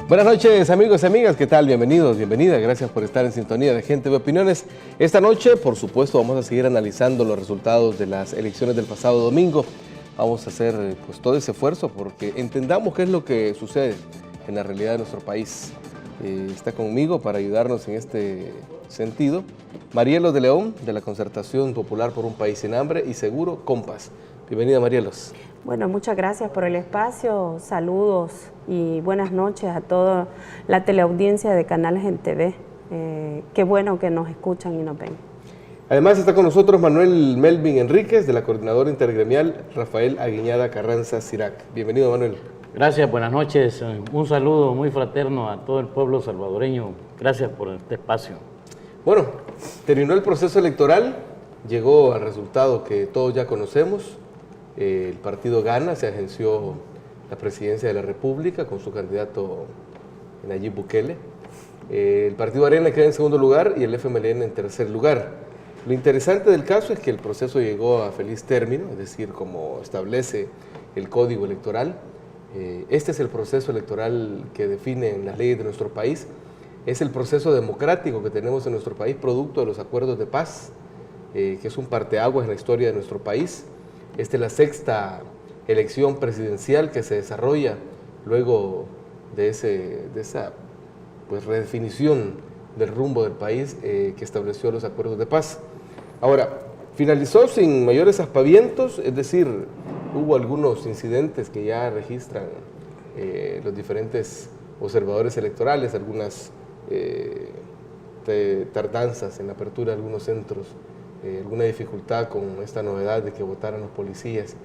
Buenas noches, amigos y amigas, ¿qué tal? Bienvenidos, bienvenidas, gracias por estar en sintonía de Gente de Opiniones. Esta noche, por supuesto, vamos a seguir analizando los resultados de las elecciones del pasado domingo. Vamos a hacer pues todo ese esfuerzo porque entendamos qué es lo que sucede en la realidad de nuestro país. Está conmigo para ayudarnos en este sentido Marielos de León, de la Concertación Popular por un País sin Hambre y Seguro, Compas. Bienvenida, Marielos. Bueno, muchas gracias por el espacio, saludos y buenas noches a toda la teleaudiencia de Canal Gente TV. Qué bueno que nos escuchan y nos ven. Además está con nosotros Manuel Melvin Enríquez, de la Coordinadora Intergremial Rafael Aguiñada Carranza Cirac. Bienvenido, Manuel. Gracias, buenas noches. Un saludo muy fraterno a todo el pueblo salvadoreño. Gracias por este espacio. Bueno, terminó el proceso electoral, llegó al resultado que todos ya conocemos. El partido gana, se agenció la presidencia de la República con su candidato Nayib Bukele. El partido Arena queda en segundo lugar y el FMLN en tercer lugar. Lo interesante del caso es que el proceso llegó a feliz término, es decir, como establece el Código Electoral. Este es el proceso electoral que definen las leyes de nuestro país. Es el proceso democrático que tenemos en nuestro país, producto de los acuerdos de paz, que es un parteaguas en la historia de nuestro país. Esta es la sexta elección presidencial que se desarrolla luego de esa pues, redefinición del rumbo del país que estableció los acuerdos de paz. Ahora, finalizó sin mayores aspavientos, es decir, hubo algunos incidentes que ya registran los diferentes observadores electorales, algunas tardanzas en la apertura de algunos centros, alguna dificultad con esta novedad de que votaran los policías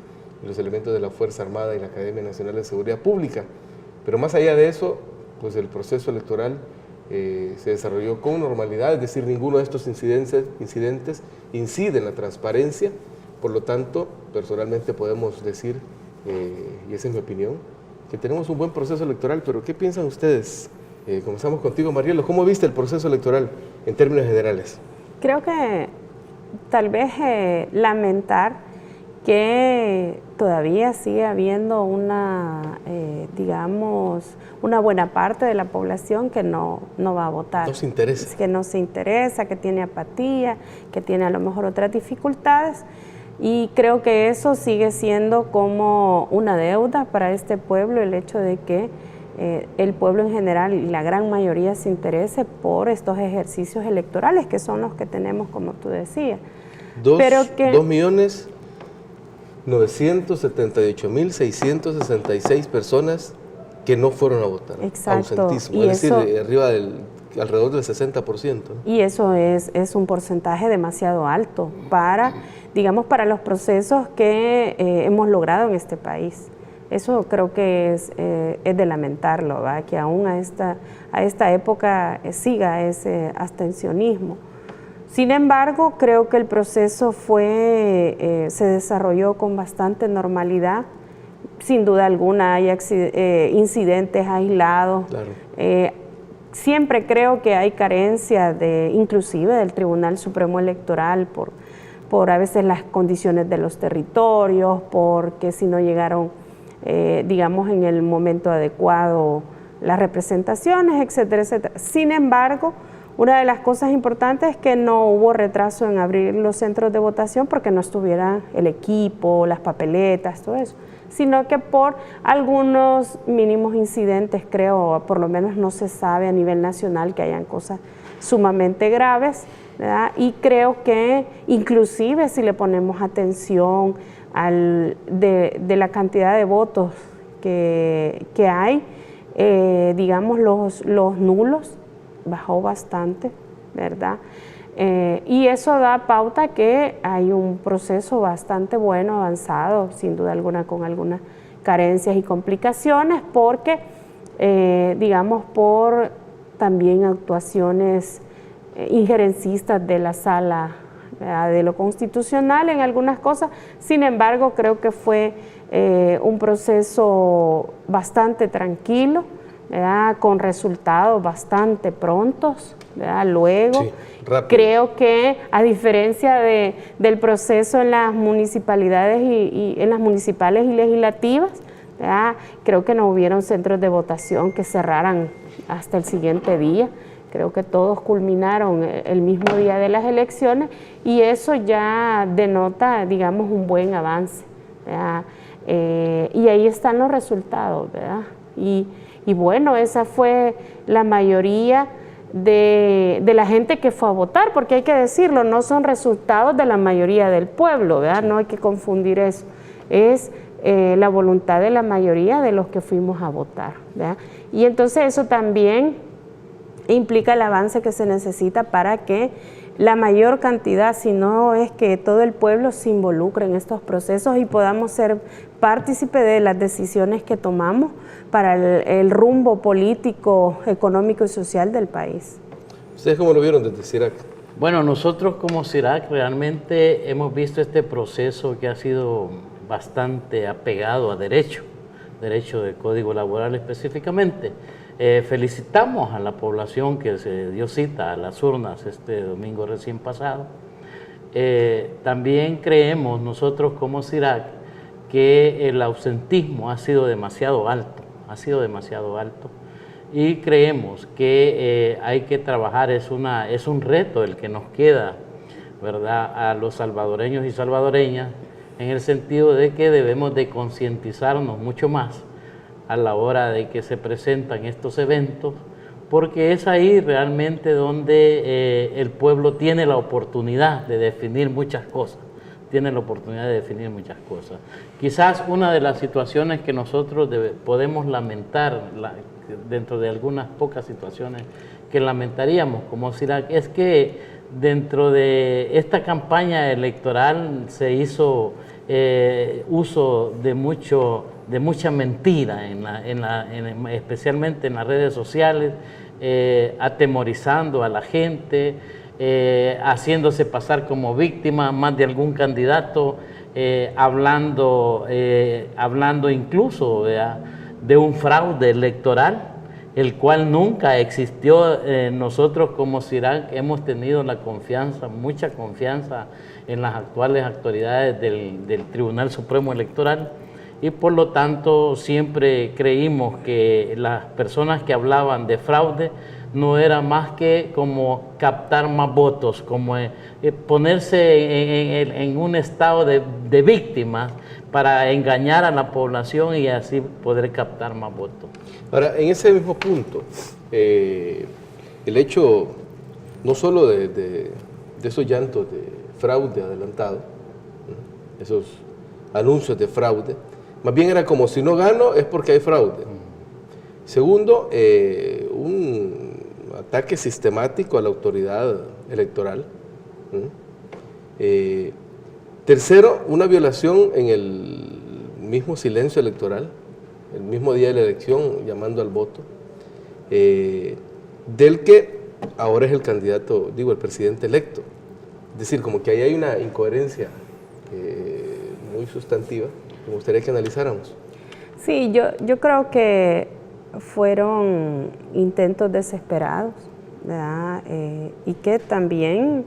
y los elementos de la Fuerza Armada y la Academia Nacional de Seguridad Pública. Pero más allá de eso, pues el proceso electoral se desarrolló con normalidad, es decir, ninguno de estos incidentes incide en la transparencia. Por lo tanto, personalmente podemos decir, y esa es mi opinión, que tenemos un buen proceso electoral. Pero ¿qué piensan ustedes? Comenzamos contigo, Marielo. ¿Cómo viste el proceso electoral en términos generales? Creo que tal vez lamentar que todavía sigue habiendo digamos, una buena parte de la población que no va a votar. No se interesa. Que no se interesa, que tiene apatía, que tiene a lo mejor otras dificultades. Y creo que eso sigue siendo como una deuda para este pueblo, el hecho de que el pueblo en general y la gran mayoría se interese por estos ejercicios electorales, que son los que tenemos, como tú decías. 2.978.666 personas que no fueron a votar. Exacto. Ausentismo, es decir, alrededor del 60%. Y eso es un porcentaje demasiado alto para, digamos, para los procesos que hemos logrado en este país. Eso creo que es de lamentarlo, ¿verdad? Que aún a esta época siga ese abstencionismo. Sin embargo, creo que el proceso se desarrolló con bastante normalidad. Sin duda alguna hay incidentes aislados. Claro. Siempre creo que hay carencia inclusive del Tribunal Supremo Electoral por a veces las condiciones de los territorios, porque si no llegaron digamos, en el momento adecuado las representaciones, etcétera, etcétera. Sin embargo, una de las cosas importantes es que no hubo retraso en abrir los centros de votación porque no estuviera el equipo, las papeletas, todo eso, sino que por algunos mínimos incidentes, creo, por lo menos no se sabe a nivel nacional que hayan cosas sumamente graves, ¿verdad? Y creo que inclusive si le ponemos atención de la cantidad de votos que hay, digamos los nulos bajó bastante, ¿verdad? Y eso da pauta que hay un proceso bastante bueno, avanzado, sin duda alguna con algunas carencias y complicaciones, porque digamos por también actuaciones injerencistas de la Sala de lo Constitucional en algunas cosas. Sin embargo, creo que fue un proceso bastante tranquilo, ¿verdad? Con resultados bastante prontos, ¿verdad? Luego, sí, creo que a diferencia del proceso en las municipalidades y en las municipales y legislativas, ¿verdad? Creo que no hubieron centros de votación que cerraran hasta el siguiente día. Creo que todos culminaron el mismo día de las elecciones y eso ya denota, digamos, un buen avance, ¿verdad? Y ahí están los resultados, ¿verdad? Y bueno, esa fue la mayoría de la gente que fue a votar, porque hay que decirlo, no son resultados de la mayoría del pueblo, ¿verdad? No hay que confundir eso. Es la voluntad de la mayoría de los que fuimos a votar, ¿verdad? Y entonces eso también implica el avance que se necesita para que la mayor cantidad, si no es que todo el pueblo se involucre en estos procesos y podamos ser partícipe de las decisiones que tomamos para el rumbo político, económico y social del país. ¿Ustedes cómo lo vieron desde CIRAC? Bueno, nosotros como CIRAC realmente hemos visto este proceso que ha sido bastante apegado a derecho del Código Laboral específicamente. Felicitamos a la población que se dio cita a las urnas este domingo recién pasado. También creemos nosotros como CIRAC que el ausentismo ha sido demasiado alto, y creemos que hay que trabajar, es un reto el que nos queda, ¿verdad?, a los salvadoreños y salvadoreñas, en el sentido de que debemos de concientizarnos mucho más a la hora de que se presentan estos eventos, porque es ahí realmente donde el pueblo tiene la oportunidad de definir muchas cosas, Quizás una de las situaciones que nosotros podemos lamentar, dentro de algunas pocas situaciones que lamentaríamos como CIRAC, es que dentro de esta campaña electoral se hizo uso de mucha mentira, especialmente en las redes sociales, atemorizando a la gente, haciéndose pasar como víctima más de algún candidato, hablando incluso de un fraude electoral, el cual nunca existió. Nosotros como CIRAC hemos tenido mucha confianza en las actuales autoridades del Tribunal Supremo Electoral, y por lo tanto siempre creímos que las personas que hablaban de fraude no era más que como captar más votos, como ponerse en un estado de víctimas para engañar a la población y así poder captar más votos. Ahora, en ese mismo punto, el hecho no solo de esos llantos de fraude adelantado, esos anuncios de fraude, más bien era como si no gano es porque hay fraude. Segundo, un ataque sistemático a la autoridad electoral. Tercero, una violación en el mismo silencio electoral, el mismo día de la elección, llamando al voto, del que ahora es el candidato, el presidente electo. Es decir, como que ahí hay una incoherencia muy sustantiva que me gustaría que analizáramos. Sí, yo creo que fueron intentos desesperados, ¿verdad? Y que también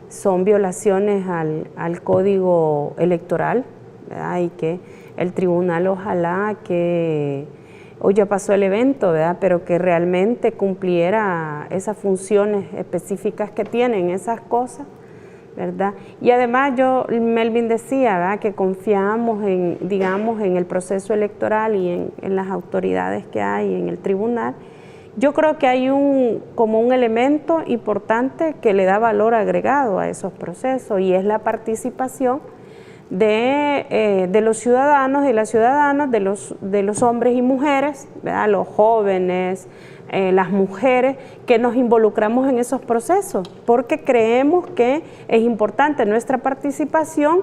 son violaciones al Código Electoral, ¿verdad? Y que el tribunal, ojalá que hoy ya pasó el evento, ¿verdad?, pero que realmente cumpliera esas funciones específicas que tienen esas cosas, ¿verdad? Y además Melvin decía, ¿verdad?, que confiamos en el proceso electoral y en las autoridades que hay en el tribunal. Yo creo que hay como un elemento importante que le da valor agregado a esos procesos, y es la participación de los ciudadanos y las ciudadanas, de los hombres y mujeres, ¿verdad?, los jóvenes, las mujeres, que nos involucramos en esos procesos, porque creemos que es importante nuestra participación.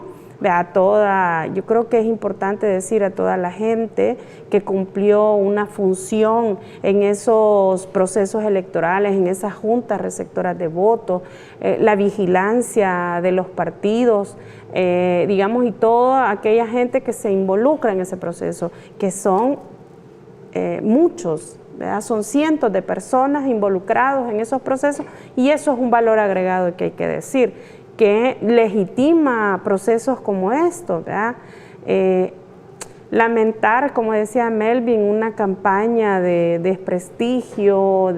Yo creo que es importante decir a toda la gente que cumplió una función en esos procesos electorales, en esas juntas receptoras de votos, la vigilancia de los partidos, y toda aquella gente que se involucra en ese proceso, que son muchos, ¿verdad? Son cientos de personas involucrados en esos procesos, y eso es un valor agregado que hay que decir, que legitima procesos como estos, ¿verdad? lamentar, como decía Melvin, una campaña de desprestigio,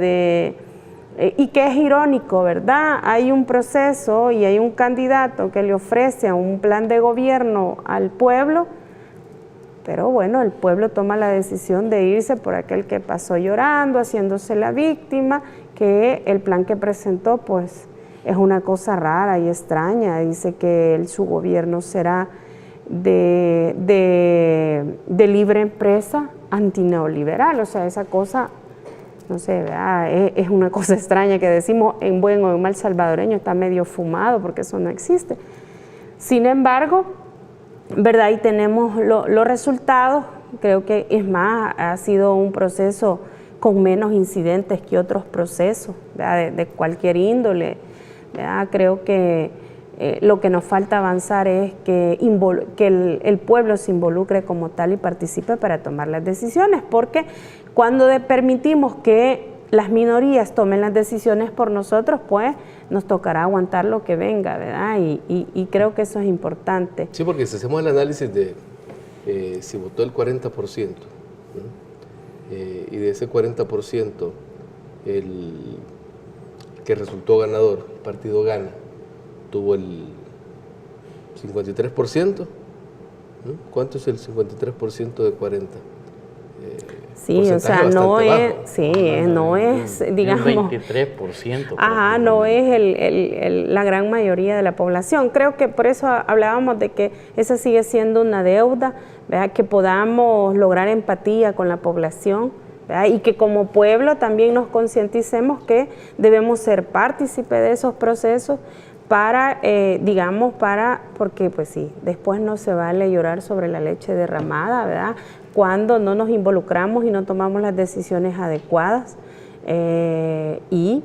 y que es irónico, ¿verdad? Hay un proceso y hay un candidato que le ofrece un plan de gobierno al pueblo, pero bueno, el pueblo toma la decisión de irse por aquel que pasó llorando, haciéndose la víctima, que el plan que presentó pues es una cosa rara y extraña. Dice que su gobierno será de libre empresa antineoliberal, o sea, esa cosa, no sé, ¿verdad? Es una cosa extraña que decimos en buen o en mal salvadoreño, está medio fumado porque eso no existe. Sin embargo, ¿verdad? Y tenemos los resultados, creo que es más, ha sido un proceso con menos incidentes que otros procesos, ¿verdad? De cualquier índole, ¿verdad? Creo que lo que nos falta avanzar es que el pueblo se involucre como tal y participe para tomar las decisiones, porque cuando permitimos que las minorías tomen las decisiones por nosotros, pues nos tocará aguantar lo que venga, ¿verdad? Y creo que eso es importante. Sí, porque si hacemos el análisis de si votó el 40%, ¿no? Y de ese 40%, el que resultó ganador, el partido Gana, tuvo el 53%, ¿no? ¿Cuánto es el 53% de 40%? Sí, o sea, no es, bajo. sí, no es, digamos, un 23%. Ajá, no es la gran mayoría de la población. Creo que por eso hablábamos de que esa sigue siendo una deuda, ¿verdad? Que podamos lograr empatía con la población, ¿verdad? Y que como pueblo también nos concienticemos que debemos ser partícipes de esos procesos para, porque pues sí, después no se vale llorar sobre la leche derramada, ¿verdad? Cuando no nos involucramos y no tomamos las decisiones adecuadas y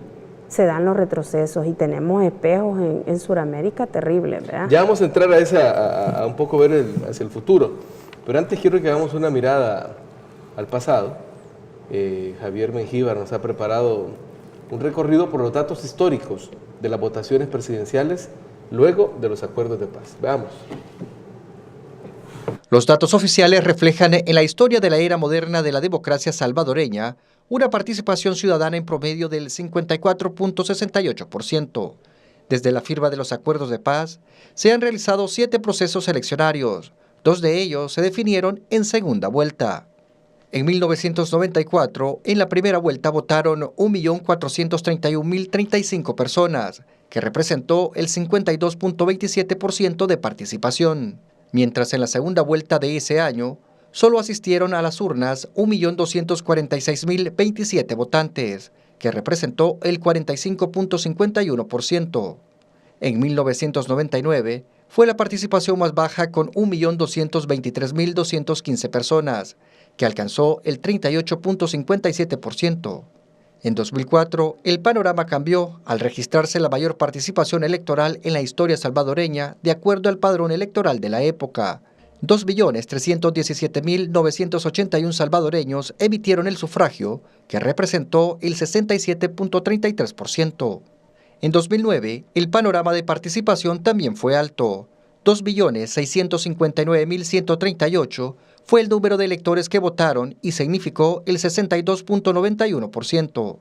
se dan los retrocesos y tenemos espejos en Sudamérica terribles, ¿verdad? Ya vamos a entrar a un poco ver hacia el futuro, pero antes quiero que hagamos una mirada al pasado. Javier Mengíbar nos ha preparado un recorrido por los datos históricos de las votaciones presidenciales luego de los acuerdos de paz. Veamos. Los datos oficiales reflejan en la historia de la era moderna de la democracia salvadoreña una participación ciudadana en promedio del 54.68%. Desde la firma de los acuerdos de paz, se han realizado 7 procesos eleccionarios. 2 de ellos se definieron en segunda vuelta. En 1994, en la primera vuelta votaron 1.431.035 personas, que representó el 52.27% de participación. Mientras en la segunda vuelta de ese año, solo asistieron a las urnas 1.246.027 votantes, que representó el 45.51%. En 1999, fue la participación más baja con 1.223.215 personas, que alcanzó el 38.57%. En 2004, el panorama cambió al registrarse la mayor participación electoral en la historia salvadoreña de acuerdo al padrón electoral de la época. 2.317.981 salvadoreños emitieron el sufragio, que representó el 67.33%. En 2009, el panorama de participación también fue alto. 2.659.138 fue el número de electores que votaron y significó el 62.91%.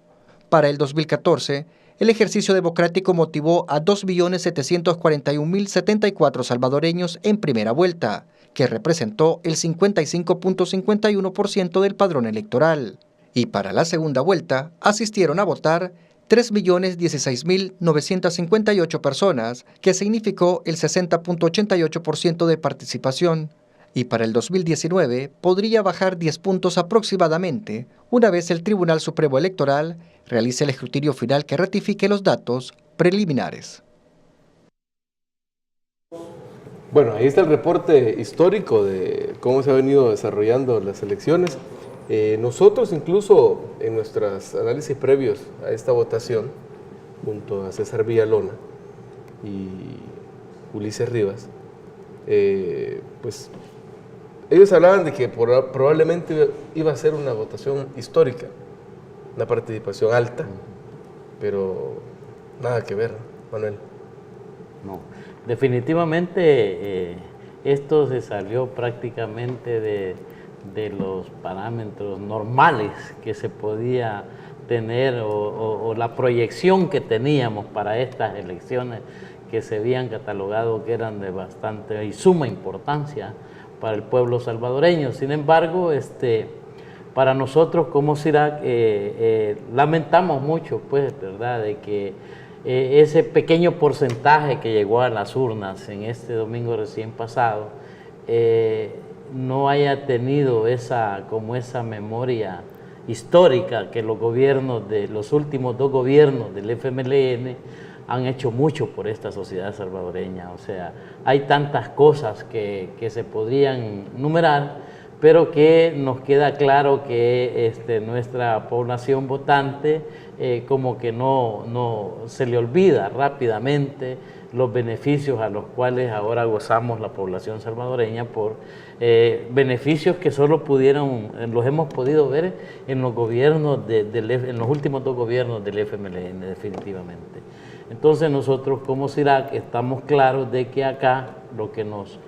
Para el 2014, el ejercicio democrático motivó a 2.741.074 salvadoreños en primera vuelta, que representó el 55.51% del padrón electoral. Y para la segunda vuelta, asistieron a votar 3.016.958 personas, que significó el 60.88% de participación. Y para el 2019 podría bajar 10 puntos aproximadamente, una vez el Tribunal Supremo Electoral realice el escrutinio final que ratifique los datos preliminares. Bueno, ahí está el reporte histórico de cómo se han venido desarrollando las elecciones. Nosotros incluso en nuestros análisis previos a esta votación, junto a César Villalona y Ulises Rivas, pues ellos hablaban de que probablemente iba a ser una votación histórica, una participación alta, pero nada que ver, Manuel. No, definitivamente esto se salió prácticamente de los parámetros normales que se podía tener o la proyección que teníamos para estas elecciones que se habían catalogado que eran de bastante y suma importancia para el pueblo salvadoreño. Sin embargo, para nosotros como CIRAC lamentamos mucho, pues, ¿verdad?, de que ese pequeño porcentaje que llegó a las urnas en este domingo recién pasado no haya tenido esa memoria histórica que los gobiernos los últimos 2 gobiernos del FMLN han hecho mucho por esta sociedad salvadoreña. O sea, hay tantas cosas que se podrían numerar, pero que nos queda claro que nuestra población votante como que no se le olvida rápidamente los beneficios a los cuales ahora gozamos la población salvadoreña por beneficios que solo los hemos podido ver en los gobiernos en los últimos 2 gobiernos del FMLN, definitivamente. Entonces nosotros como CIRAC estamos claros de que acá lo que nos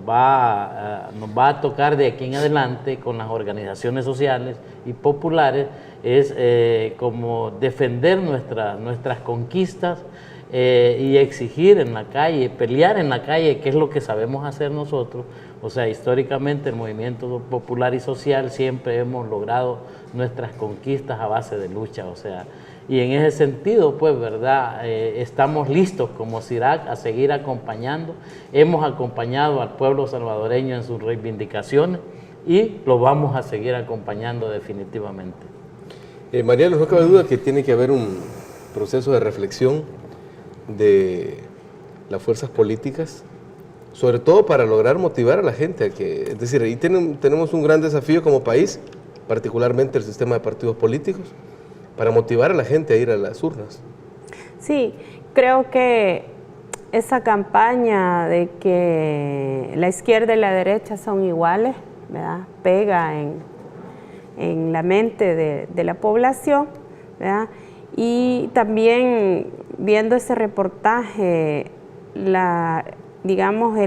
va a tocar de aquí en adelante con las organizaciones sociales y populares es como defender nuestras conquistas y exigir en la calle, pelear en la calle, que es lo que sabemos hacer nosotros. O sea, históricamente el movimiento popular y social siempre hemos logrado nuestras conquistas a base de lucha, o sea, y en ese sentido, pues, ¿verdad?, estamos listos como CIRAC a seguir acompañando. Hemos acompañado al pueblo salvadoreño en sus reivindicaciones y lo vamos a seguir acompañando definitivamente. Mariano, no cabe duda que tiene que haber un proceso de reflexión de las fuerzas políticas, sobre todo para lograr motivar a la gente a que, es decir, ahí tenemos un gran desafío como país, particularmente el sistema de partidos políticos, para motivar a la gente a ir a las urnas. Sí, creo que esa campaña de que la izquierda y la derecha son iguales, ¿verdad?, pega en la mente de la población, ¿verdad? Y también viendo ese reportaje, digamos,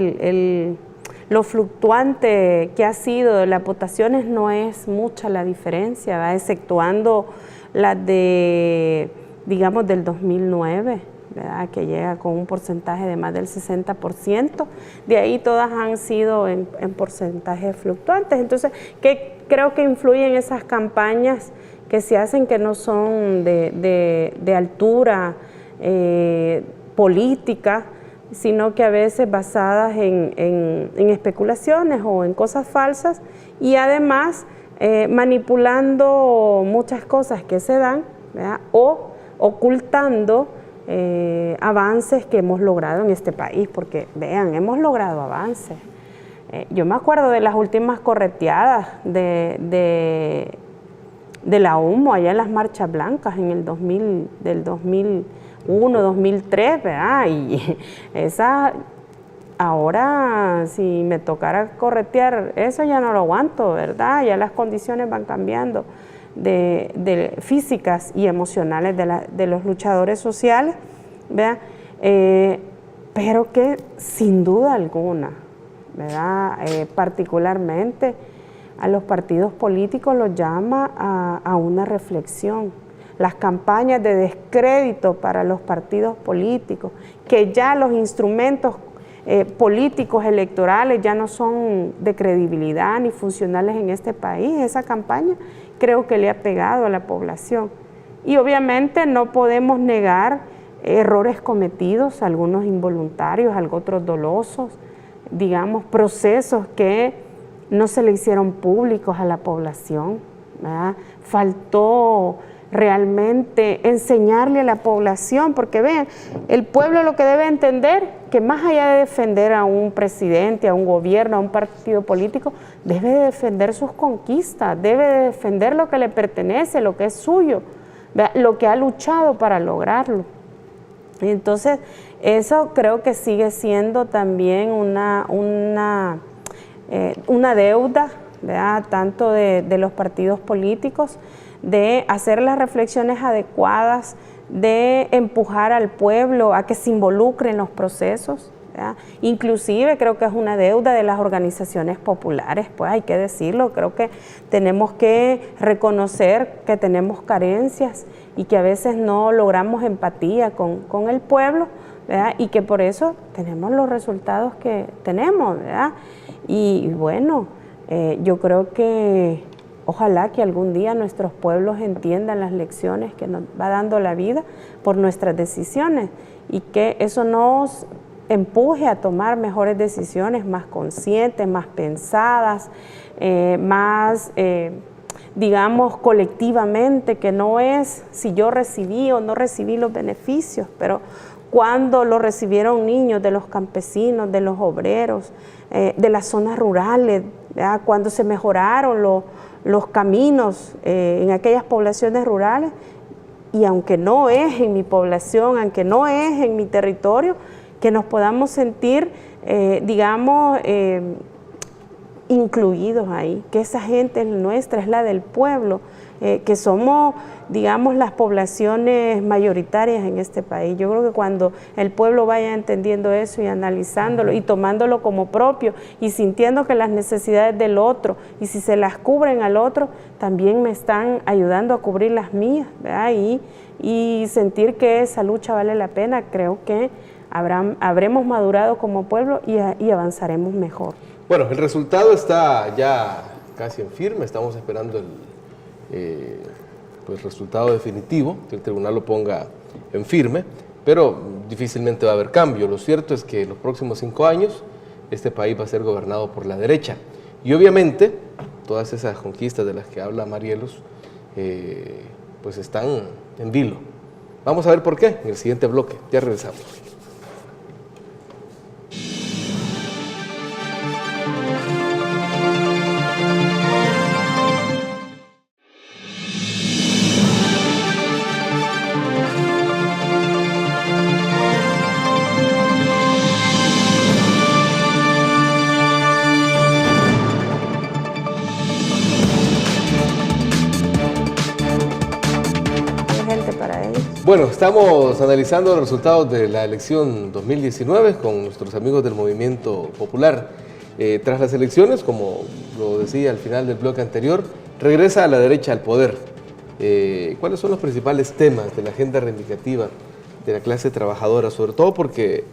lo fluctuante que ha sido de las votaciones no es mucha la diferencia, ¿verdad?, exceptuando las digamos, del 2009, ¿verdad?, que llega con un porcentaje de más del 60%. De ahí todas han sido en porcentajes fluctuantes. Entonces, creo que influyen esas campañas que se hacen que no son de altura política, sino que a veces basadas en especulaciones o en cosas falsas, y además manipulando muchas cosas que se dan, ¿verdad?, o ocultando avances que hemos logrado en este país, porque vean, hemos logrado avances. Yo me acuerdo de las últimas correteadas de la humo allá en las marchas blancas en el 2001, 2003, ¿verdad? Y esa, ahora si me tocara corretear, eso ya no lo aguanto, ¿verdad? Ya las condiciones van cambiando de físicas y emocionales de los luchadores sociales, ¿verdad? Pero que sin duda alguna, ¿verdad?, particularmente a los partidos políticos los llama a una reflexión. Las campañas de descrédito para los partidos políticos, que ya los instrumentos políticos electorales ya no son de credibilidad ni funcionales en este país. Esa campaña creo que le ha pegado a la población. Y obviamente no podemos negar errores cometidos, algunos involuntarios, otros dolosos, digamos, procesos que no se le hicieron públicos a la población, ¿verdad? Faltó realmente enseñarle a la población, porque vean, el pueblo lo que debe entender, que más allá de defender a un presidente, a un gobierno, a un partido político, debe de defender sus conquistas, debe de defender lo que le pertenece, lo que es suyo, ¿verdad?, lo que ha luchado para lograrlo. Entonces, eso creo que sigue siendo también una deuda, ¿verdad?, tanto de los partidos políticos, de hacer las reflexiones adecuadas, de empujar al pueblo a que se involucre en los procesos, ¿verdad? Inclusive creo que es una deuda de las organizaciones populares, pues hay que decirlo, creo que tenemos que reconocer que tenemos carencias y que a veces no logramos empatía con el pueblo, ¿verdad? Y que por eso tenemos los resultados que tenemos, ¿verdad? Y bueno, yo creo que ojalá que algún día nuestros pueblos entiendan las lecciones que nos va dando la vida por nuestras decisiones y que eso nos empuje a tomar mejores decisiones, más conscientes, más pensadas, más, digamos, colectivamente, que no es si yo recibí o no recibí los beneficios, pero cuando lo recibieron niños de los campesinos, de los obreros, de las zonas rurales, ¿verdad? Cuando se mejoraron los caminos en aquellas poblaciones rurales, y aunque no es en mi población, aunque no es en mi territorio, que nos podamos sentir, digamos, incluidos ahí, que esa gente nuestra es la del pueblo, que somos, digamos, las poblaciones mayoritarias en este país. Yo creo que cuando el pueblo vaya entendiendo eso y analizándolo y tomándolo como propio y sintiendo que las necesidades del otro, y si se las cubren al otro, también me están ayudando a cubrir las mías, ¿verdad? Y sentir que esa lucha vale la pena, creo que habremos madurado como pueblo y avanzaremos mejor. Bueno, el resultado está ya casi en firme, estamos esperando el resultado definitivo, que el tribunal lo ponga en firme, pero difícilmente va a haber cambio. Lo cierto es que en los próximos 5 años este país va a ser gobernado por la derecha. Y obviamente todas esas conquistas de las que habla Marielos pues están en vilo. Vamos a ver por qué en el siguiente bloque. Ya regresamos. Bueno, estamos analizando los resultados de la elección 2019 con nuestros amigos del Movimiento Popular. Tras las elecciones, como lo decía al final del bloque anterior, regresa a la derecha al poder. ¿Cuáles son los principales temas de la agenda reivindicativa de la clase trabajadora? Sobre todo porque,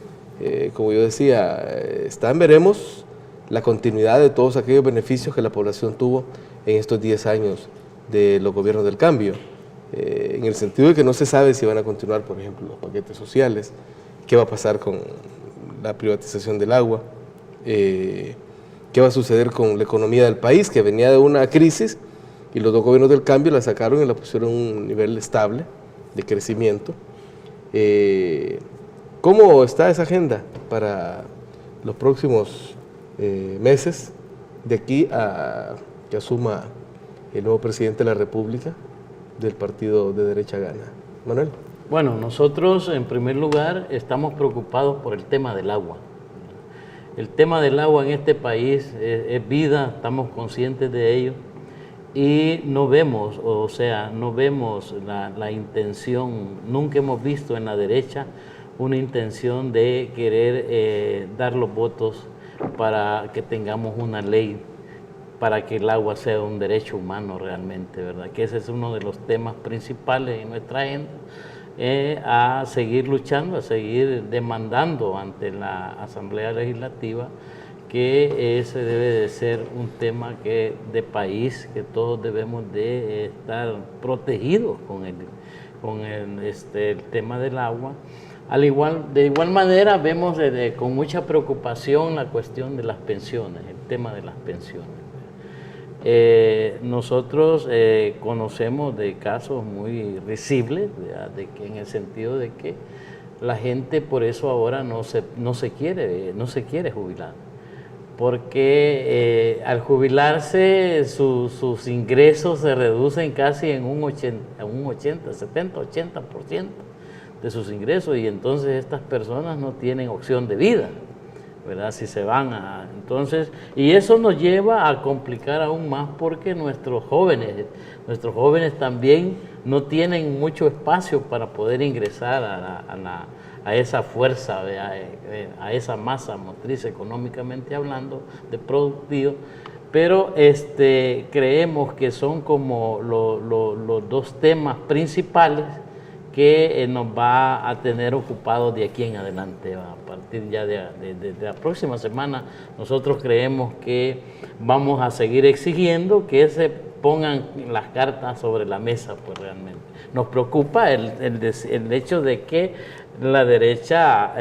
como yo decía, está en veremos la continuidad de todos aquellos beneficios que la población tuvo en estos 10 años de los gobiernos del cambio. En el sentido de que no se sabe si van a continuar, por ejemplo, los paquetes sociales, qué va a pasar con la privatización del agua, qué va a suceder con la economía del país, que venía de una crisis y los dos gobiernos del cambio la sacaron y la pusieron a un nivel estable de crecimiento. ¿Cómo está esa agenda para los próximos meses de aquí a que asuma el nuevo presidente de la República del partido de derecha Gana? Manuel. Bueno, nosotros en primer lugar estamos preocupados por el tema del agua. El tema del agua en este país es vida, estamos conscientes de ello y no vemos, no vemos la intención, nunca hemos visto en la derecha una intención de querer dar los votos para que tengamos una ley para que el agua sea un derecho humano realmente, ¿verdad? Que ese es uno de los temas principales en nuestra agenda, a seguir luchando, a seguir demandando ante la Asamblea Legislativa que ese debe de ser un tema de país, que todos debemos de estar protegidos con el tema del agua. De igual manera vemos con mucha preocupación la cuestión de las pensiones, el tema de las pensiones. Nosotros conocemos de casos muy risibles, en el sentido de que la gente por eso ahora no se quiere jubilar, porque al jubilarse sus ingresos se reducen casi en un 70-80% de sus ingresos, y entonces estas personas no tienen opción de vida, ¿verdad? Si se van entonces, y eso nos lleva a complicar aún más, porque nuestros jóvenes también no tienen mucho espacio para poder ingresar a esa fuerza, a esa masa motriz económicamente hablando, de productivo, pero creemos que son como los dos temas principales que nos va a tener ocupados de aquí en adelante. A partir ya de la próxima semana, nosotros creemos que vamos a seguir exigiendo que se pongan las cartas sobre la mesa, pues realmente. Nos preocupa el hecho de que la derecha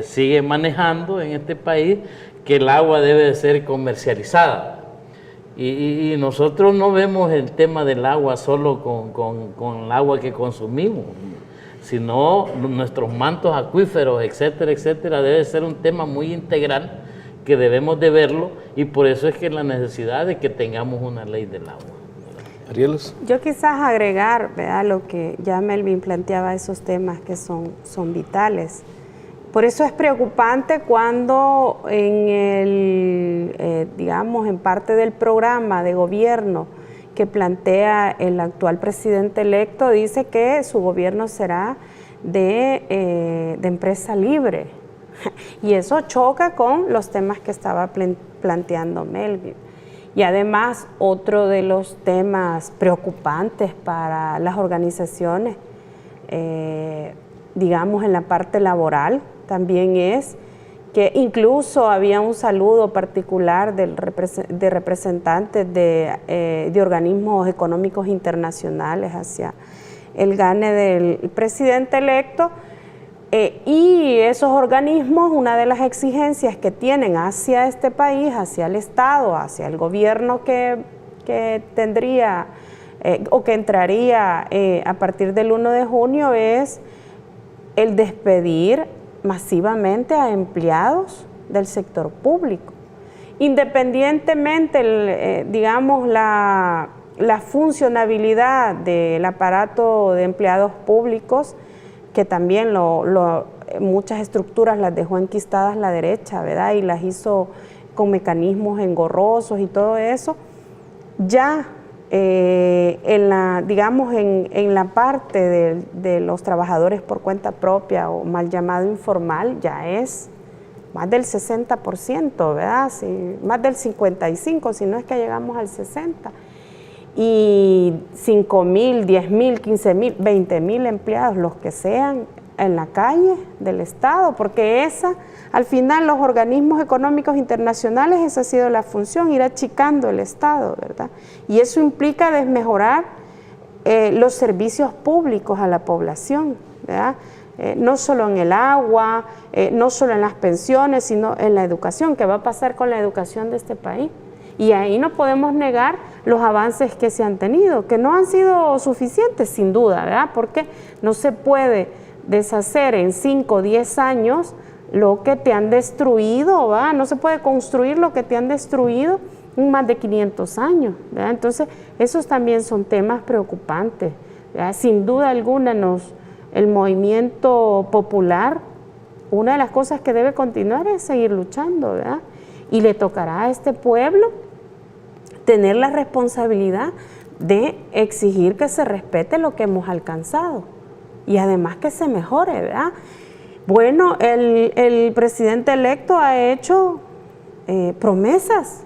sigue manejando en este país que el agua debe de ser comercializada. Y nosotros no vemos el tema del agua solo con el agua que consumimos, sino nuestros mantos acuíferos, etcétera, etcétera. Debe ser un tema muy integral que debemos de verlo, y por eso es que la necesidad de que tengamos una ley del agua. Arielos. Yo quizás agregar, ¿verdad?, lo que ya Melvin planteaba, esos temas que son vitales. Por eso es preocupante cuando digamos, en parte del programa de gobierno que plantea el actual presidente electo, dice que su gobierno será de empresa libre. Y eso choca con los temas que estaba planteando Melvin. Y además, otro de los temas preocupantes para las organizaciones, digamos, en la parte laboral, también es que incluso había un saludo particular de representantes de organismos económicos internacionales hacia el gane del presidente electo, y esos organismos, una de las exigencias que tienen hacia este país, hacia el Estado, hacia el gobierno que tendría o que entraría a partir del 1 de junio, es el despedir masivamente a empleados del sector público. Independientemente, digamos, la funcionabilidad del aparato de empleados públicos, que también muchas estructuras las dejó enquistadas la derecha, ¿verdad?, y las hizo con mecanismos engorrosos y todo eso, ya digamos, en la parte de los trabajadores por cuenta propia, o mal llamado informal, ya es más del 60%, ¿verdad? Sí, más del 55%, si no es que llegamos al 60%. Y 5,000, 10,000, 15,000, 20,000 empleados, los que sean, en la calle del Estado, porque al final, los organismos económicos internacionales, esa ha sido la función, ir achicando el Estado, ¿verdad? Y eso implica desmejorar los servicios públicos a la población, ¿verdad? No solo en el agua, no solo en las pensiones, sino en la educación. ¿Qué va a pasar con la educación de este país? Y ahí no podemos negar los avances que se han tenido, que no han sido suficientes, sin duda, ¿verdad? Porque no se puede deshacer en 5 o 10 años lo que te han destruido, ¿verdad? No se puede construir lo que te han destruido en más de 500 años, ¿verdad? Entonces, esos también son temas preocupantes, ¿verdad? Sin duda alguna, el movimiento popular, una de las cosas que debe continuar es seguir luchando, ¿verdad? Y le tocará a este pueblo tener la responsabilidad de exigir que se respete lo que hemos alcanzado y además que se mejore, ¿verdad? Bueno, el presidente electo ha hecho promesas,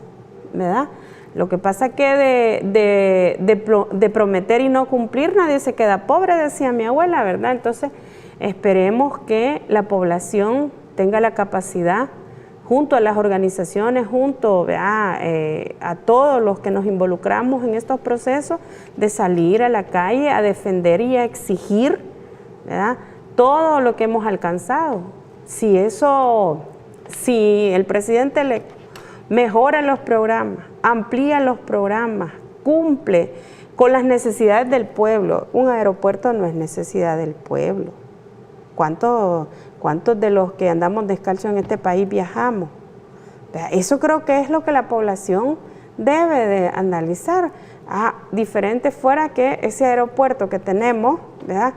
¿verdad? Lo que pasa es que de prometer y no cumplir nadie se queda pobre, decía mi abuela, ¿verdad? Entonces, esperemos que la población tenga la capacidad, junto a las organizaciones, junto a todos los que nos involucramos en estos procesos, de salir a la calle a defender y a exigir, ¿verdad?, todo lo que hemos alcanzado. Si el presidente electo mejora los programas, amplía los programas, cumple con las necesidades del pueblo. Un aeropuerto no es necesidad del pueblo. ¿Cuántos de los que andamos descalzos en este país viajamos? Eso creo que es lo que la población debe de analizar. Diferente fuera que ese aeropuerto que tenemos, ¿verdad?,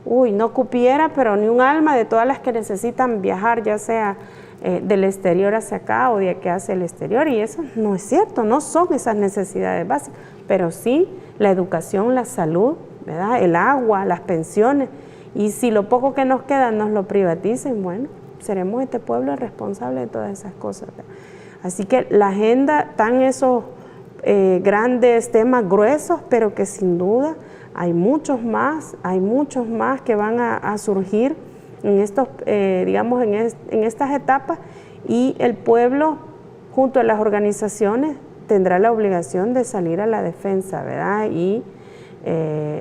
no cupiera, pero ni un alma de todas las que necesitan viajar, ya sea del exterior hacia acá o de aquí hacia el exterior, y eso no es cierto, no son esas necesidades básicas, pero sí la educación, la salud, ¿verdad?, el agua, las pensiones, Y si lo poco que nos queda nos lo privaticen, bueno, seremos este pueblo el responsable de todas esas cosas. Así que la agenda están esos grandes temas gruesos, pero que sin duda hay muchos más que van a surgir en estos, digamos, en estas etapas, y el pueblo junto a las organizaciones tendrá la obligación de salir a la defensa, ¿verdad? Y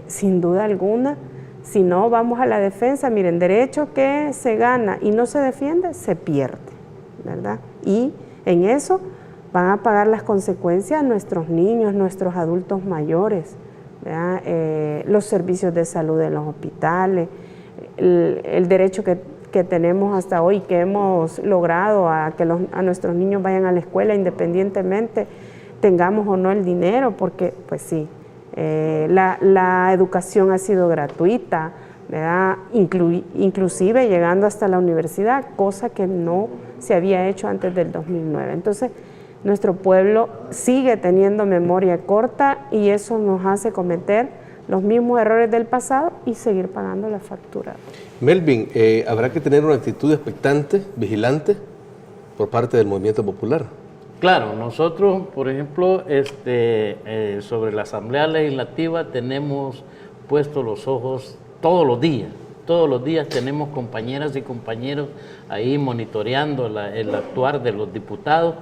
sin duda alguna, si no vamos a la defensa, miren, derecho que se gana y no se defiende, se pierde, ¿verdad? Y en eso van a pagar las consecuencias nuestros niños, nuestros adultos mayores, ¿verdad? Los servicios de salud en los hospitales, el derecho que tenemos hasta hoy, que hemos logrado a que a nuestros niños vayan a la escuela independientemente tengamos o no el dinero, porque pues sí, la educación ha sido gratuita, ¿verdad? Inclusive llegando hasta la universidad, cosa que no se había hecho antes del 2009. Entonces, nuestro pueblo sigue teniendo memoria corta y eso nos hace cometer los mismos errores del pasado y seguir pagando la factura. Melvin, habrá que tener una actitud expectante, vigilante, por parte del movimiento popular. Claro, nosotros, por ejemplo, sobre la Asamblea Legislativa tenemos puestos los ojos todos los días tenemos compañeras y compañeros ahí monitoreando el actuar de los diputados,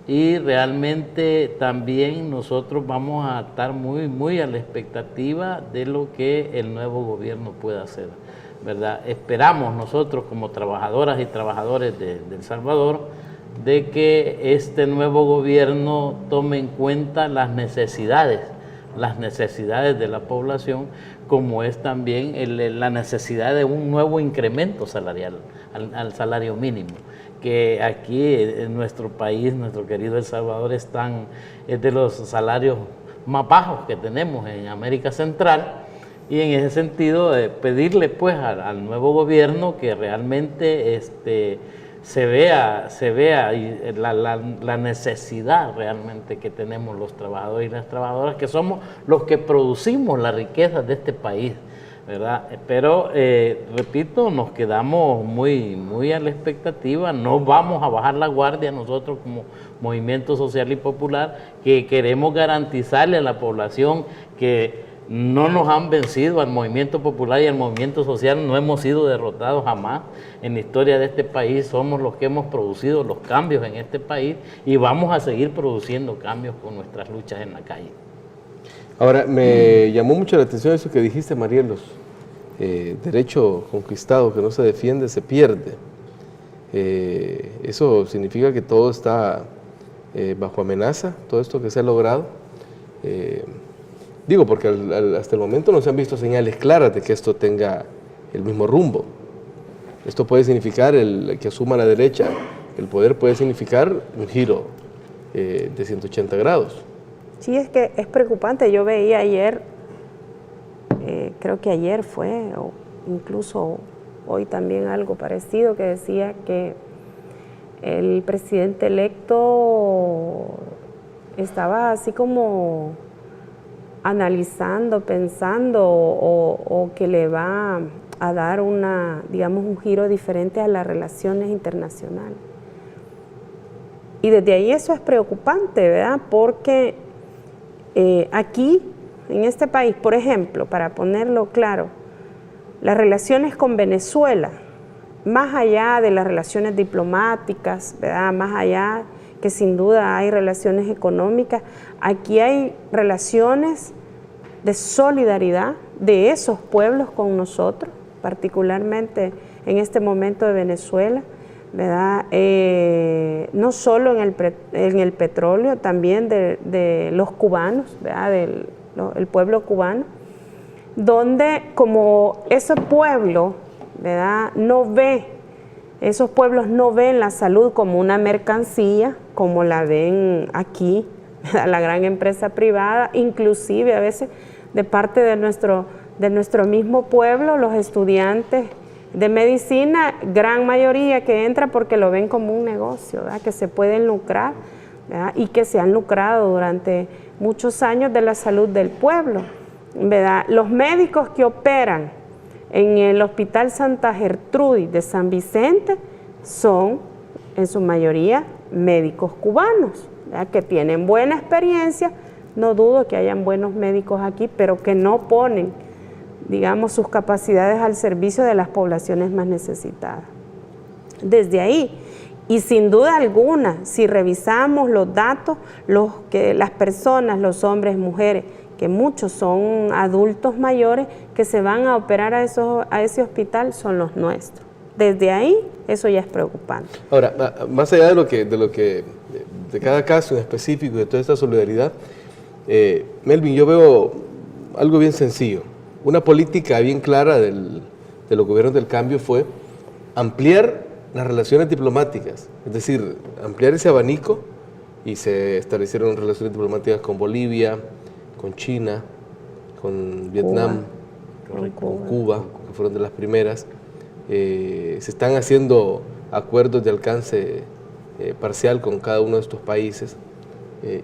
y realmente también nosotros vamos a estar muy a la expectativa de lo que el nuevo gobierno pueda hacer, ¿verdad? Esperamos nosotros como trabajadoras y trabajadores de El Salvador de que este nuevo gobierno tome en cuenta las necesidades de la población, como es también la necesidad de un nuevo incremento salarial al salario mínimo, que aquí en nuestro país, nuestro querido El Salvador, es de los salarios más bajos que tenemos en América Central, y en ese sentido pedirle pues al nuevo gobierno que realmente se vea la necesidad realmente que tenemos los trabajadores y las trabajadoras, que somos los que producimos la riqueza de este país, ¿verdad? Pero, repito, nos quedamos muy a la expectativa, no vamos a bajar la guardia nosotros como Movimiento Social y Popular, que queremos garantizarle a la población que no nos han vencido al Movimiento Popular y al Movimiento Social, no hemos sido derrotados jamás en la historia de este país, somos los que hemos producido los cambios en este país y vamos a seguir produciendo cambios con nuestras luchas en la calle. Ahora, me llamó mucho la atención eso que dijiste, Marielos, derecho conquistado que no se defiende, se pierde. Eso significa que todo está bajo amenaza, todo esto que se ha logrado. Digo, porque hasta el momento no se han visto señales claras de que esto tenga el mismo rumbo. Esto puede significar, que asuma la derecha el poder, puede significar un giro de 180 grados. Sí, es que es preocupante. Yo veía ayer, creo que ayer fue, o incluso hoy también algo parecido, que decía que el presidente electo estaba así como analizando, pensando o que le va a dar un giro diferente a las relaciones internacionales. Y desde ahí eso es preocupante, ¿verdad? Porque aquí, en este país, por ejemplo, para ponerlo claro, las relaciones con Venezuela, más allá de las relaciones diplomáticas, ¿verdad? Más allá que sin duda hay relaciones económicas, aquí hay relaciones de solidaridad de esos pueblos con nosotros, particularmente en este momento de Venezuela, ¿verdad? No solo en el petróleo, también de los cubanos, ¿verdad? El pueblo cubano, donde como ese pueblo, ¿verdad? Esos pueblos no ven la salud como una mercancía, como la ven aquí, la gran empresa privada, inclusive a veces de parte de nuestro mismo pueblo, los estudiantes de medicina, gran mayoría que entra porque lo ven como un negocio, ¿verdad? Que se pueden lucrar, ¿verdad? Y que se han lucrado durante muchos años de la salud del pueblo, ¿verdad? Los médicos que operan En el Hospital Santa Gertrudis de San Vicente son en su mayoría médicos cubanos, ¿verdad?, que tienen buena experiencia. No dudo que hayan buenos médicos aquí, pero que no ponen, digamos, sus capacidades al servicio de las poblaciones más necesitadas. Desde ahí, y sin duda alguna, si revisamos los datos, las personas, los hombres, mujeres, que muchos son adultos mayores que se van a operar a ese hospital, son los nuestros. Desde ahí, eso ya es preocupante. Ahora, más allá de cada caso en específico, de toda esta solidaridad, Melvin, yo veo algo bien sencillo. Una política bien clara de los gobiernos del cambio fue ampliar las relaciones diplomáticas, es decir, ampliar ese abanico, y se establecieron relaciones diplomáticas con Bolivia, con China, con Vietnam, con Cuba, que fueron de las primeras. Se están haciendo acuerdos de alcance parcial con cada uno de estos países,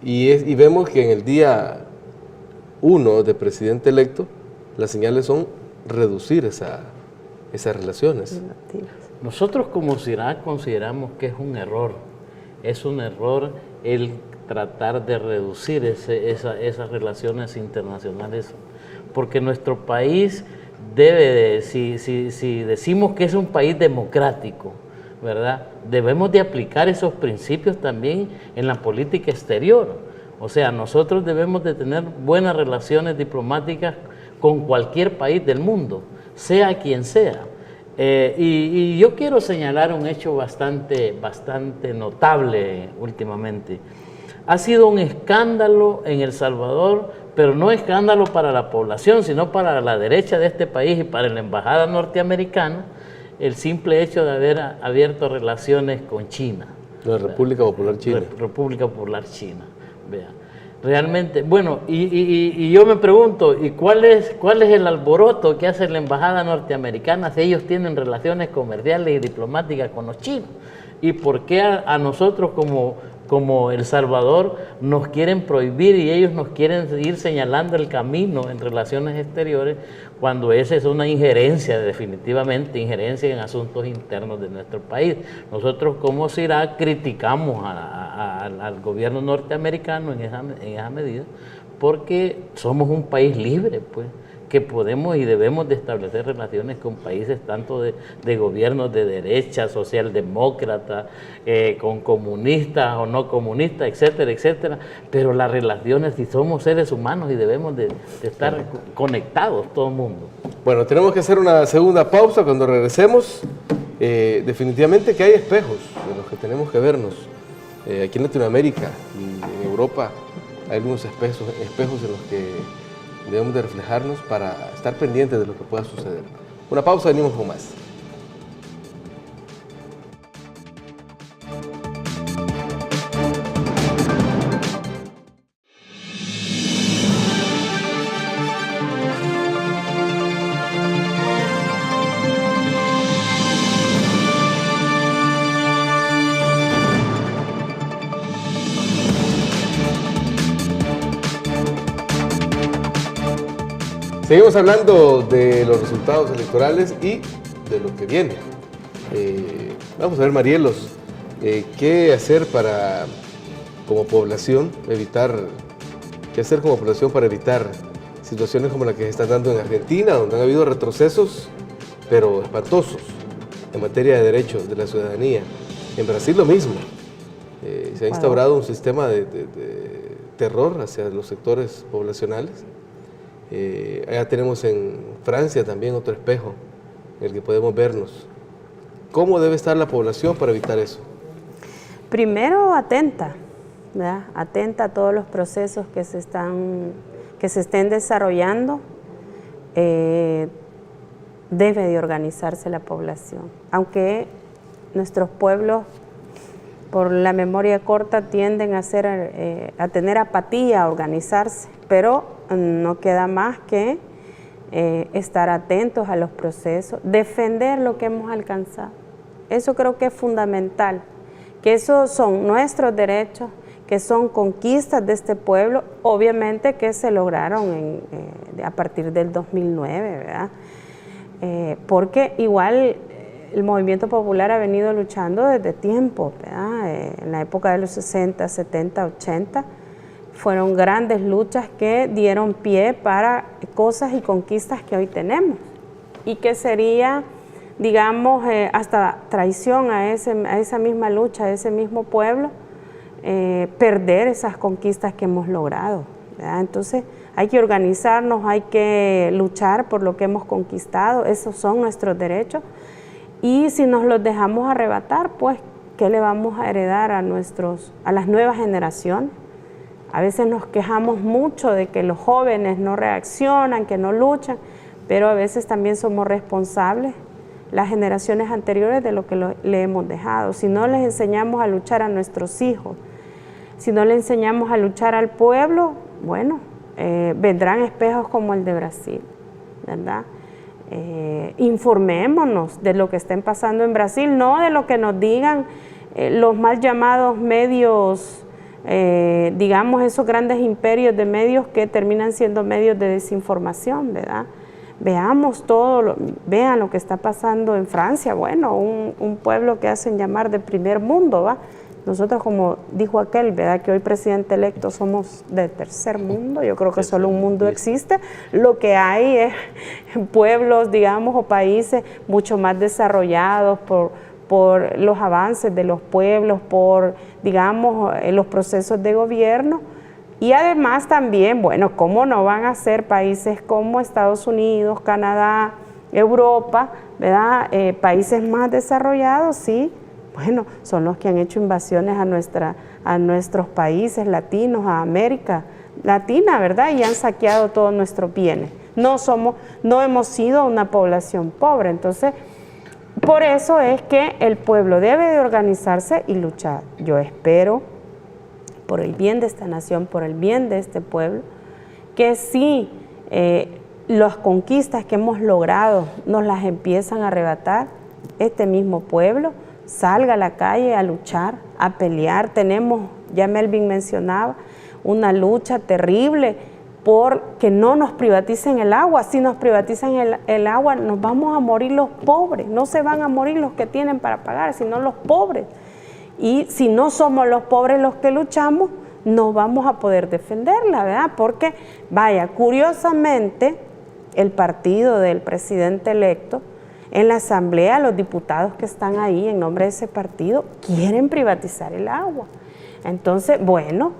y vemos que en el día 1 de presidente electo, las señales son reducir esas relaciones. Nosotros como CIRAC consideramos que es un error el tratar de reducir esas relaciones internacionales, porque nuestro país debe, si decimos que es un país democrático, ¿verdad?, debemos de aplicar esos principios también en la política exterior. O sea, nosotros debemos de tener buenas relaciones diplomáticas con cualquier país del mundo, sea quien sea. Y yo quiero señalar un hecho bastante notable últimamente. Ha sido un escándalo en El Salvador, pero no escándalo para la población, sino para la derecha de este país y para la embajada norteamericana, el simple hecho de haber abierto relaciones con China. La República Popular China. República Popular China, vea. Realmente, bueno, y yo me pregunto, ¿y cuál es el alboroto que hace la embajada norteamericana si ellos tienen relaciones comerciales y diplomáticas con los chinos? ¿Y por qué a nosotros como El Salvador nos quieren prohibir y ellos nos quieren seguir señalando el camino en relaciones exteriores, cuando esa es una injerencia, definitivamente injerencia en asuntos internos de nuestro país? Nosotros como CIRAC criticamos al gobierno norteamericano en esa medida, porque somos un país libre, pues, que podemos y debemos de establecer relaciones con países tanto de gobiernos de derecha, socialdemócrata, con comunistas o no comunistas, etcétera, etcétera, pero las relaciones, si somos seres humanos y debemos de estar conectados todo el mundo. Bueno, tenemos que hacer una segunda pausa. Cuando regresemos, definitivamente que hay espejos de los que tenemos que vernos. Aquí en Latinoamérica y en Europa hay algunos espejos en los que debemos de reflejarnos para estar pendientes de lo que pueda suceder. Una pausa, venimos con más. Seguimos hablando de los resultados electorales y de lo que viene. Vamos a ver, Marielos, ¿qué hacer como población para evitar situaciones como la que se están dando en Argentina, donde han habido retrocesos, pero espantosos, en materia de derechos de la ciudadanía? En Brasil lo mismo. Se ha instaurado un sistema de terror hacia los sectores poblacionales. Allá tenemos en Francia también otro espejo en el que podemos vernos. ¿Cómo debe estar la población para evitar eso? Primero, atenta, ¿verdad? Atenta a todos los procesos que se estén desarrollando. Debe de organizarse la población, aunque nuestros pueblos, por la memoria corta, tienden a tener apatía, a organizarse, pero no queda más que estar atentos a los procesos, defender lo que hemos alcanzado. Eso creo que es fundamental, que esos son nuestros derechos, que son conquistas de este pueblo, obviamente que se lograron a partir del 2009, ¿verdad? porque igual el movimiento popular ha venido luchando desde tiempo, ¿verdad? En la época de los 60, 70, 80, fueron grandes luchas que dieron pie para cosas y conquistas que hoy tenemos, y que sería, digamos, hasta traición a esa misma lucha, a ese mismo pueblo, perder esas conquistas que hemos logrado, ¿verdad? Entonces hay que organizarnos, hay que luchar por lo que hemos conquistado, esos son nuestros derechos, y si nos los dejamos arrebatar, pues, ¿qué le vamos a heredar a las nuevas generaciones? A veces nos quejamos mucho de que los jóvenes no reaccionan, que no luchan, pero a veces también somos responsables, las generaciones anteriores, de lo que le hemos dejado. Si no les enseñamos a luchar a nuestros hijos, si no les enseñamos a luchar al pueblo, bueno, vendrán espejos como el de Brasil, ¿verdad? Informémonos de lo que estén pasando en Brasil, no de lo que nos digan los mal llamados medios, digamos, esos grandes imperios de medios que terminan siendo medios de desinformación, ¿verdad? Veamos vean lo que está pasando en Francia, bueno, un pueblo que hacen llamar de primer mundo, ¿va? Nosotros, como dijo aquel, ¿verdad?, que hoy presidente electo somos de tercer mundo. Yo creo que solo un mundo existe. Lo que hay es pueblos, digamos, o países mucho más desarrollados por los avances de los pueblos, por, digamos, los procesos de gobierno. Y además también, bueno, ¿cómo no van a ser países como Estados Unidos, Canadá, Europa, ¿verdad? Países más desarrollados, sí. Bueno, son los que han hecho invasiones a nuestros países latinos, a América Latina, ¿verdad? Y han saqueado todos nuestros bienes. No hemos sido una población pobre. Entonces, por eso es que el pueblo debe de organizarse y luchar. Yo espero, por el bien de esta nación, por el bien de este pueblo, que sí, las conquistas que hemos logrado nos las empiezan a arrebatar este mismo pueblo, salga a la calle a luchar, a pelear. Tenemos, ya Melvin mencionaba, una lucha terrible por que no nos privaticen el agua. Si nos privatizan el agua, nos vamos a morir los pobres. No se van a morir los que tienen para pagar, sino los pobres. Y si no somos los pobres los que luchamos, no vamos a poder defenderla, ¿verdad? Porque, vaya, curiosamente, el partido del presidente electo, en la asamblea, los diputados que están ahí en nombre de ese partido quieren privatizar el agua. Entonces, bueno,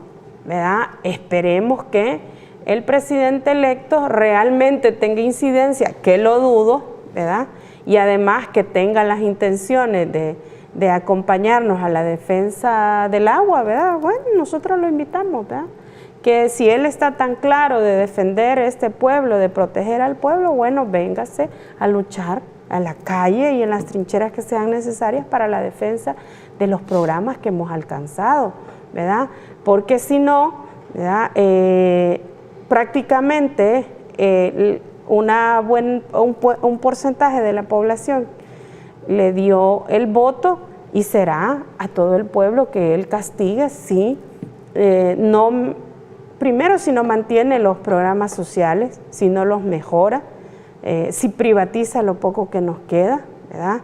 ¿verdad?, esperemos que el presidente electo realmente tenga incidencia, que lo dudo, ¿verdad?, y además que tenga las intenciones de acompañarnos a la defensa del agua, ¿verdad? Bueno, nosotros lo invitamos, ¿verdad?, que si él está tan claro de defender este pueblo, de proteger al pueblo, bueno, véngase a luchar a la calle y en las trincheras que sean necesarias para la defensa de los programas que hemos alcanzado, ¿verdad? Porque si no, ¿verdad?, prácticamente un porcentaje de la población le dio el voto y será a todo el pueblo que él castigue si primero si no mantiene los programas sociales, si no los mejora, si privatiza lo poco que nos queda, ¿verdad?,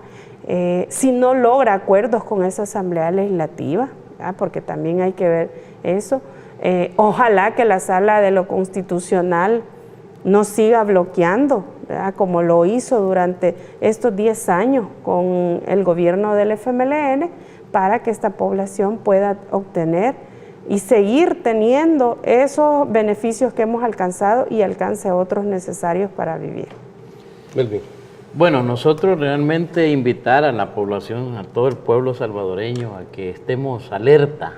si no logra acuerdos con esa asamblea legislativa, ¿verdad?, porque también hay que ver eso. Ojalá que la Sala de lo Constitucional no siga bloqueando, ¿verdad?, como lo hizo durante estos 10 años con el gobierno del FMLN, para que esta población pueda obtener y seguir teniendo esos beneficios que hemos alcanzado y alcance otros necesarios para vivir. Melvin. Bueno, nosotros realmente invitar a la población, a todo el pueblo salvadoreño, a que estemos alerta,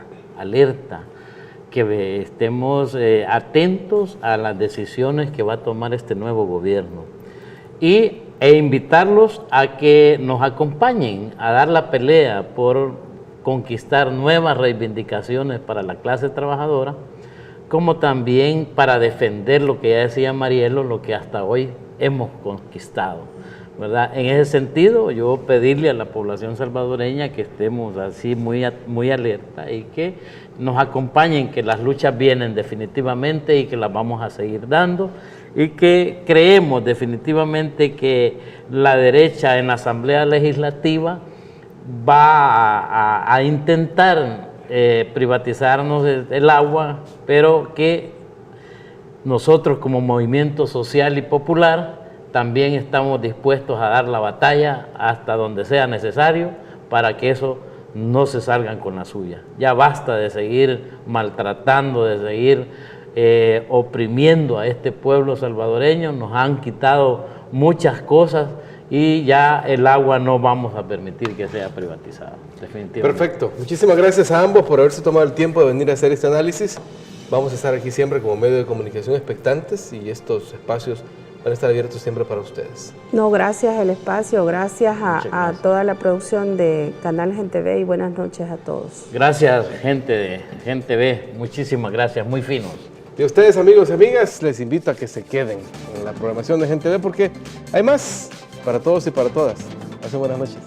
que estemos atentos a las decisiones que va a tomar este nuevo gobierno e invitarlos a que nos acompañen a dar la pelea por conquistar nuevas reivindicaciones para la clase trabajadora, como también para defender lo que ya decía Marielo, lo que hasta hoy hemos conquistado, ¿verdad? En ese sentido, yo pedirle a la población salvadoreña que estemos así muy alerta y que nos acompañen, que las luchas vienen definitivamente y que las vamos a seguir dando, y que creemos definitivamente que la derecha en la Asamblea Legislativa va a intentar privatizarnos el agua, pero que nosotros como movimiento social y popular también estamos dispuestos a dar la batalla hasta donde sea necesario para que eso no se salgan con la suya. Ya basta de seguir maltratando, de seguir oprimiendo a este pueblo salvadoreño. Nos han quitado muchas cosas y ya el agua no vamos a permitir que sea privatizada, definitivamente. Perfecto. Muchísimas gracias a ambos por haberse tomado el tiempo de venir a hacer este análisis. Vamos a estar aquí siempre como medio de comunicación expectantes y estos espacios van a estar abiertos siempre para ustedes. No, gracias al espacio, gracias a toda la producción de Canal Gente Ve y buenas noches a todos. Gracias, gente de Gente Ve, muchísimas gracias, muy finos. Y a ustedes, amigos y amigas, les invito a que se queden en la programación de Gente Ve porque hay más para todos y para todas. Pasen buenas noches.